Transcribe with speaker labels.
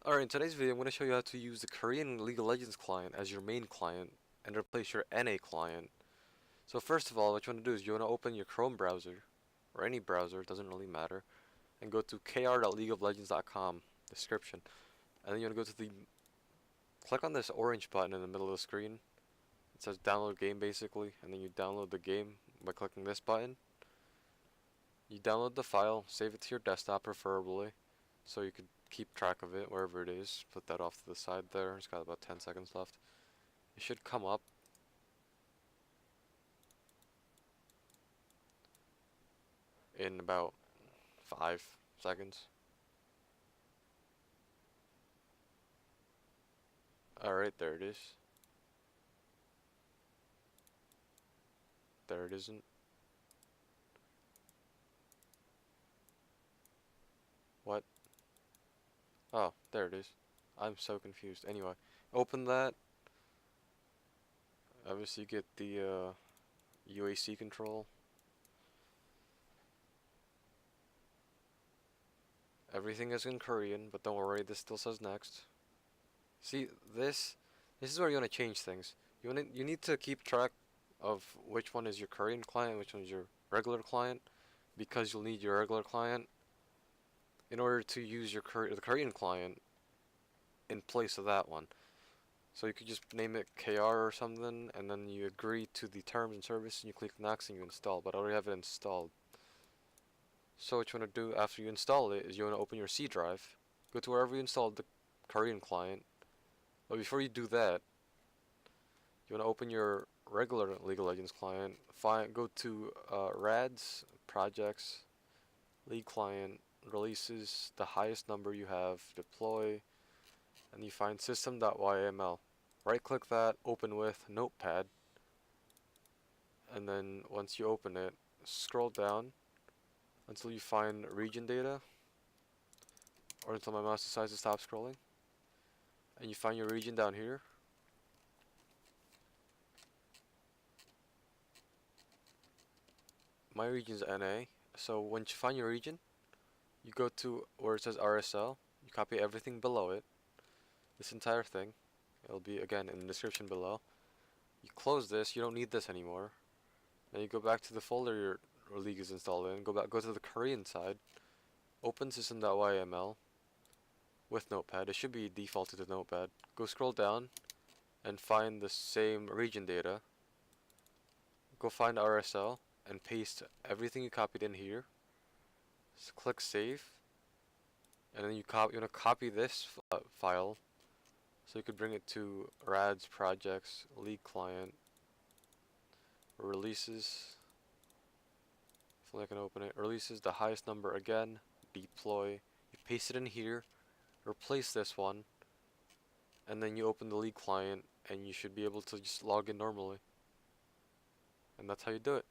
Speaker 1: Alright, in today's video I'm going to show you how to use the Korean League of Legends client as your main client and replace your NA client. So first of all, what you want to do is you want to open your Chrome browser, or any browser, it doesn't really matter, and go to kr.leagueoflegends.com, description, and then you want to go to click on this orange button in the middle of the screen. It says download game basically, and then you download the game by clicking this button. You download the file, save it to your desktop preferably, so you could keep track of it wherever it is. Put that off to the side there. It's got about 10 seconds left. It should come up. In about 5 seconds. Alright, there it is. There it isn't. What? Oh, there it is. I'm so confused. Anyway, open that. Obviously you get the UAC control. Everything is in Korean, but don't worry, this still says next. See, this is where you want to change things. You need to keep track of which one is your Korean client, which one is your regular client, because you'll need your regular client in order to use the Korean client in place of that one. So you could just name it KR or something, and then you agree to the terms and service, and you click next and you install, but I already have it installed. So what you want to do after you install it is you want to open your C drive, go to wherever you installed the Korean client, but before you do that, you want to open your regular League of Legends client, go to RADs, projects, League client, releases, the highest number you have, deploy, and you find system.yml. Right click that, open with Notepad, and then once you open it, scroll down until you find region data, or until my mouse decides to stop scrolling, and you find your region down here. My region is NA, so once you find your region, you go to where it says RSL, you copy everything below it, this entire thing. It'll be again in the description below. You close this, you don't need this anymore. Then you go back to the folder your league is installed in, go to the Korean side, open system.yml with Notepad. It should be defaulted to Notepad. Go scroll down and find the same region data. Go find RSL and paste everything you copied in here. Just click save, and then you want to copy this file so you could bring it to RADs, projects, League client, releases. If I can open it, releases, the highest number again, deploy. You paste it in here, replace this one, and then you open the League client, and you should be able to just log in normally. And that's how you do it.